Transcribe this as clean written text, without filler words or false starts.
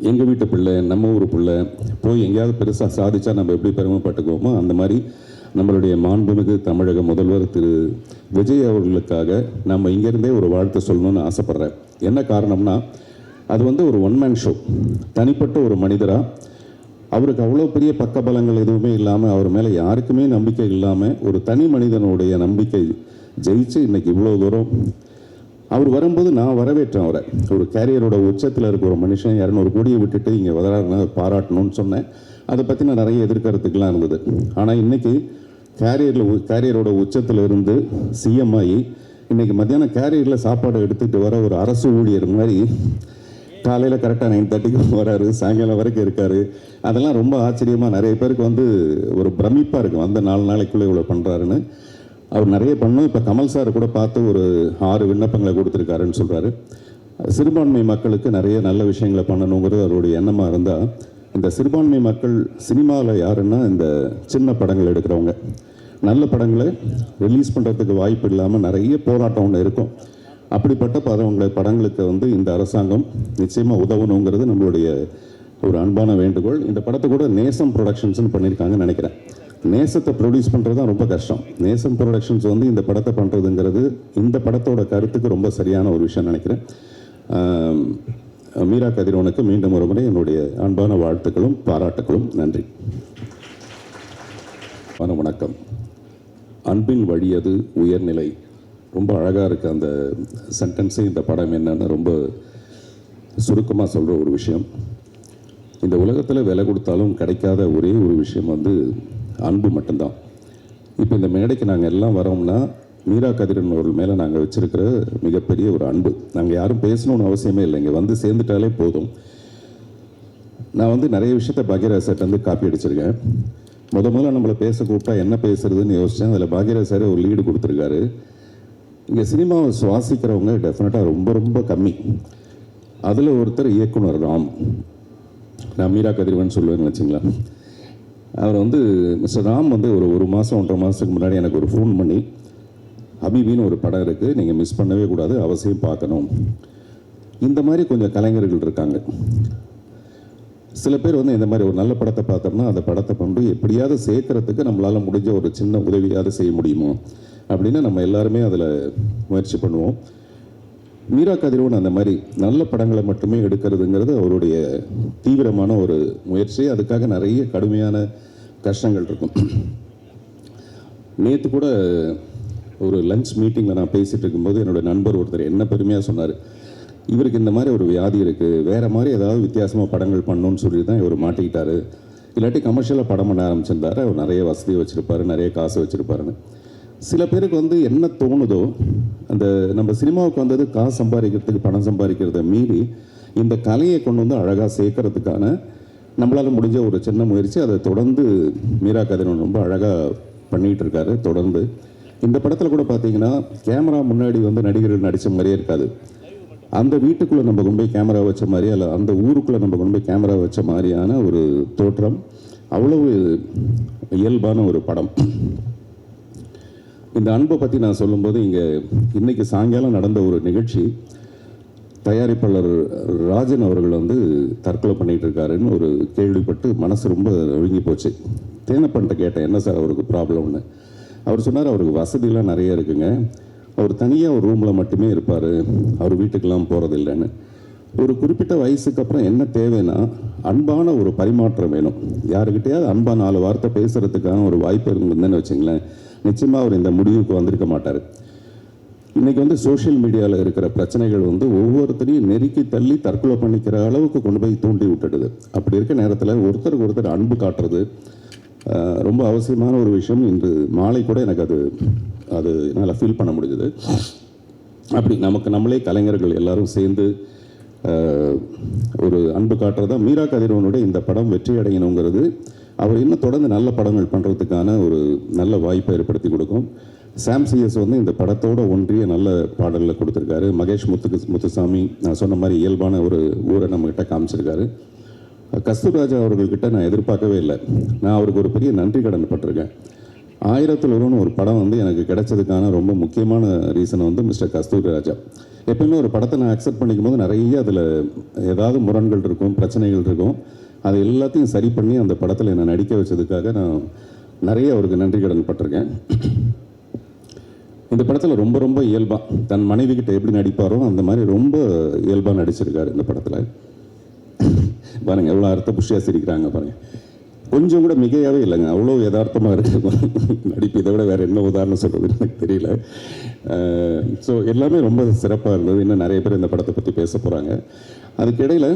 எங்கள் வீட்டு பிள்ளை, நம்ம ஊர் பிள்ளை போய் எங்கேயாவது பெருசாக சாதிச்சா நம்ம எப்படி பெருமைப்பட்டுக்குவோமோ அந்த மாதிரி நம்மளுடைய மாண்புமிகு தமிழக முதல்வர் திரு விஜய் அவர்களுக்காக நம்ம இங்கேருந்தே ஒரு வாழ்த்து சொல்லணும்னு ஆசைப்பட்றேன். என்ன காரணம்னா, அது வந்து ஒரு ஒன்-மேன் ஷோ. தனிப்பட்ட ஒரு மனிதராக அவருக்கு அவ்வளோ பெரிய பக்கபலங்கள் எதுவுமே இல்லாமல், அவர் மேலே யாருக்குமே நம்பிக்கை இல்லாமல், ஒரு தனி மனிதனுடைய நம்பிக்கை ஜெயிச்சு இன்றைக்கி இவ்வளோ தூரம் அவர் வரும்போது நான் வரவேற்றேன். அவரை ஒரு கேரியரோட உச்சத்தில் இருக்க ஒரு மனுஷன் 200 கோடியை விட்டுட்டு இங்கே வராருன்னா பாராட்டணும்னு சொன்னேன். அதை பற்றி நான் நிறைய எதிர்கருத்துக்கெலாம் இருந்தது. ஆனால் இன்றைக்கி கேரியரோட உச்சத்தில் இருந்து சிஎம் ஆகி இன்றைக்கி மத்தியானம் கேரியரில் சாப்பாடு எடுத்துகிட்டு வர ஒரு அரசு ஊழியர் மாதிரி காலையில் கரெக்டாக 9:30க்கு வராரு, சாயங்காலம் வரைக்கும் இருக்கார். அதெல்லாம் ரொம்ப ஆச்சரியமாக நிறைய பேருக்கு வந்து ஒரு பிரமிப்பாக இருக்கும். அந்த 4 நாளைக்குள்ளே இவ்வளோ பண்ணுறாருன்னு. அவர் நிறைய பண்ணும். இப்போ கமல் சார் கூட பார்த்து ஒரு 6 விண்ணப்பங்களை கொடுத்துருக்காருன்னு சொல்கிறாரு. சிறுபான்மை மக்களுக்கு நிறைய நல்ல விஷயங்களை பண்ணணுங்கிறது அவருடைய எண்ணமாக இருந்தால், இந்த சிறுபான்மை மக்கள் சினிமாவில் யாருன்னா இந்த சின்ன படங்கள் எடுக்கிறவங்க, நல்ல படங்களை ரிலீஸ் பண்ணுறதுக்கு வாய்ப்பு இல்லாமல் நிறைய போராட்டம் ஒன்று இருக்கும். அப்படிப்பட்ட படங்களுக்கு வந்து இந்த அரசாங்கம் நிச்சயமாக உதவணுங்கிறது நம்மளுடைய ஒரு அன்பான வேண்டுகோள். இந்த படத்தை கூட நேசம் ப்ரொடக்ஷன்ஸ்னு பண்ணியிருக்காங்கன்னு நினைக்கிறேன். நேசத்தை ப்ரொடியூஸ் பண்ணுறது தான் ரொம்ப கஷ்டம். நேசம் ப்ரொடக்ஷன்ஸ் வந்து இந்த படத்தை பண்ணுறதுங்கிறது இந்த படத்தோட கருத்துக்கு ரொம்ப சரியான ஒரு விஷயம் நினைக்கிறேன். மீரா கதிரவனுக்கு மீண்டும் ஒரு முறை என்னுடைய அன்பான வாழ்த்துக்களும் பாராட்டுகளும். நன்றி. வணக்கம். அன்பின் வழியது உயர்நிலை. ரொம்ப அழகாக இருக்குது அந்த சென்டென்ஸே. இந்த படம் என்னன்னு ரொம்ப சுருக்கமாக சொல்கிற ஒரு விஷயம். இந்த உலகத்தில் விலை கொடுத்தாலும் கிடைக்காத ஒரே ஒரு விஷயம் வந்து அன்பு மட்டும்தான். இப்போ இந்த மேடைக்கு நாங்கள் எல்லாம் வரோம்னா மீரா கதிரவன் அவர்கள் மேலே நாங்கள் வச்சுருக்கிற மிகப்பெரிய ஒரு அன்பு. நாங்கள் யாரும் பேசணும்னு அவசியமே இல்லை, இங்கே வந்து சேர்ந்துட்டாலே போதும். நான் வந்து நிறைய விஷயத்த பாக்யராஜ் சார்ட்ட வந்து காப்பி அடிச்சிருக்கேன். முதல்ல நம்மளை பேச கூப்பிட்டா என்ன பேசுறதுன்னு யோசித்தேன். அதில் பாக்யராஜ் சார் ஒரு லீடு கொடுத்துருக்காரு. இங்கே சினிமாவை சுவாசிக்கிறவங்க டெஃபினட்டாக ரொம்ப ரொம்ப கம்மி. அதில் ஒருத்தர் இயக்குனர் ராம். நான் மீரா கதிரவன் சொல்லுவேன்னு வச்சுங்களா. அவர் வந்து மிஸ்டர் ராம் வந்து ஒரு மாதம் 1.5 மாதத்துக்கு முன்னாடி எனக்கு ஒரு ஃபோன் பண்ணி, ஹபீபின்னு ஒரு படம் இருக்குது, நீங்கள் மிஸ் பண்ணவே கூடாது, அவசியம் பார்க்கணும். இந்த மாதிரி கொஞ்சம் கலைஞர்கள் இருக்காங்க. சில பேர் வந்து இந்த மாதிரி ஒரு நல்ல படத்தை பார்த்தோம்னா அந்த படத்தை கொண்டு எப்படியாவது சேர்க்கறதுக்கு நம்மளால் முடிஞ்ச ஒரு சின்ன உதவியாவது செய்ய முடியுமோ அப்படின்னு நம்ம எல்லாருமே அதில் முயற்சி பண்ணுவோம். மீரா கதிரவன் அந்த மாதிரி நல்ல படங்களை மட்டுமே எடுக்கிறதுங்கிறது அவருடைய தீவிரமான ஒரு முயற்சி. அதுக்காக நிறைய கடுமையான கஷ்டங்கள் இருக்கும். நேற்று கூட ஒரு லஞ்ச் மீட்டிங்கில் நான் பேசிகிட்டு இருக்கும்போது என்னோடய நண்பர் ஒருத்தர் என்ன பெருமையாக சொன்னார், இவருக்கு இந்த மாதிரி ஒரு வியாதி இருக்குது, வேறு மாதிரி ஏதாவது வித்தியாசமாக படங்கள் பண்ணணும்னு சொல்லி தான் இவர் மாட்டிக்கிட்டார். இல்லாட்டி கமர்ஷியலாக படம் பண்ண ஆரம்பிச்சிருந்தார். அவர் நிறைய வசதி வச்சுருப்பார், நிறைய காசு வச்சுருப்பாருன்னு. சில பேருக்கு வந்து என்ன தோணுதோ, அந்த நம்ம சினிமாவுக்கு வந்தது காசு சம்பாதிக்கிறதுக்கு, பணம் சம்பாதிக்கிறத மீறி இந்த கலையை கொண்டு வந்து அழகாக சேர்க்கறதுக்கான நம்மளால் முடிஞ்ச ஒரு சின்ன முயற்சி. அதை தொடர்ந்து மீரா கதிரவன் ரொம்ப அழகாக பண்ணிகிட்டு இருக்காரு. தொடர்ந்து இந்த படத்தில் கூட பார்த்தீங்கன்னா கேமரா முன்னாடி வந்து நடிகர்கள் நடித்த மாதிரியே இருக்காது. அந்த வீட்டுக்குள்ளே நம்ம கொண்டு போய் கேமரா வச்ச மாதிரி, அல்ல அந்த ஊருக்குள்ளே நம்ம கொண்டு போய் கேமரா வச்ச மாதிரியான ஒரு தோற்றம். அவ்வளவு இயல்பான ஒரு படம். இந்த அன்பை பற்றி நான் சொல்லும்போது, இன்னைக்கு சாயங்காலம் நடந்த ஒரு நிகழ்ச்சி, தயாரிப்பாளர் ராஜன் அவர்கள் வந்து தற்கொலை பண்ணிகிட்டு இருக்காருன்னு ஒரு கேள்விப்பட்டு மனசு ரொம்ப ஒழுங்கி போச்சு. தேனப்பன்ட்ட கேட்டேன், என்ன சார் அவருக்கு ப்ராப்ளம்னு. அவர் சொன்னார், அவருக்கு வசதியெலாம் நிறைய இருக்குங்க, அவர் தனியாக ஒரு ரூமில் மட்டுமே இருப்பார், அவர் வீட்டுக்கெல்லாம் போகிறதில்லைன்னு. ஒரு குறிப்பிட்ட வயசுக்கு அப்புறம் என்ன தேவைன்னா, அன்பான ஒரு பரிமாற்றம் வேணும். யாருக்கிட்டையாவது அன்பாக 4 வார்த்தை பேசுகிறதுக்கான ஒரு வாய்ப்பு இருந்ததுன்னு வச்சுங்களேன், நிச்சயமாக அவர் இந்த முடிவுக்கு வந்திருக்க மாட்டார். இன்றைக்கி வந்து சோஷியல் மீடியாவில் இருக்கிற பிரச்சனைகள் வந்து ஒவ்வொருத்தரையும் நெருக்கி தள்ளி தற்கொலை பண்ணிக்கிற அளவுக்கு கொண்டு போய் தூண்டி விட்டுடுது. அப்படி இருக்க நேரத்தில் ஒருத்தருக்கு ஒருத்தர் அன்பு காட்டுறது ரொம்ப அவசியமான ஒரு விஷயம். இன்று மாலை கூட எனக்கு அது என்னால் ஃபீல் பண்ண முடிஞ்சது. அப்படி நம்மளே கலைஞர்கள் எல்லாரும் சேர்ந்து ஒரு அன்பு காட்டுறதா மீரா கதிரவனுடைய இந்த படம் வெற்றி அடையணுங்கிறது அவர் இன்னும் தொடர்ந்து நல்ல படங்கள் பண்ணுறதுக்கான ஒரு நல்ல வாய்ப்பை ஏற்படுத்தி கொடுக்கும். சாம் சிஎஸ் வந்து இந்த படத்தோட ஒன்றிய நல்ல பாடலில் கொடுத்துருக்காரு. மகேஷ் முத்துசாமி நான் சொன்ன மாதிரி இயல்பான ஒரு ஊரை நம்மக்கிட்ட காமிச்சிருக்காரு. கஸ்தூர்ராஜா அவர்கள்கிட்ட நான் எதிர்பார்க்கவே இல்லை. நான் அவருக்கு ஒரு பெரிய நன்றி கடன் பட்டிருக்கேன். ஆயிரத்தில் ஒருவன் ஒரு படம் வந்து எனக்கு கிடைச்சதுக்கான ரொம்ப முக்கியமான ரீசன் வந்து மிஸ்டர் கஸ்தூரி ராஜா. எப்பயுமே ஒரு படத்தை நான் அக்செப்ட் பண்ணிக்கும் போது நிறைய அதில் ஏதாவது முரண்கள் இருக்கும், பிரச்சனைகள் இருக்கும். அதை எல்லாத்தையும் சரி பண்ணி அந்த படத்தில் என்னை நடிக்க வச்சதுக்காக நான் நிறைய அவருக்கு நன்றி கடன் பட்டிருக்கேன். இந்த படத்தில் ரொம்ப ரொம்ப இயல்பாக தன் மனைவி கிட்ட எப்படி நடிப்பாரோ அந்த மாதிரி ரொம்ப இயல்பாக நடிச்சிருக்காரு இந்த படத்தில். பாருங்கள் எவ்வளோ அர்த்த புஷ்டியாக சிரிக்கிறாங்க பாருங்கள். கொஞ்சம் கூட மிகையாகவே இல்லைங்க, அவ்வளோ யதார்த்தமாக இருக்கு நடிப்பு. இதை விட வேறு என்ன உதாரணம் சொல்கிறது எனக்கு தெரியல. ஸோ எல்லாமே ரொம்ப சிறப்பாக இருந்தது. இன்னும் நிறைய பேர் இந்த படத்தை பற்றி பேச போகிறாங்க. அதுக்கிடையில்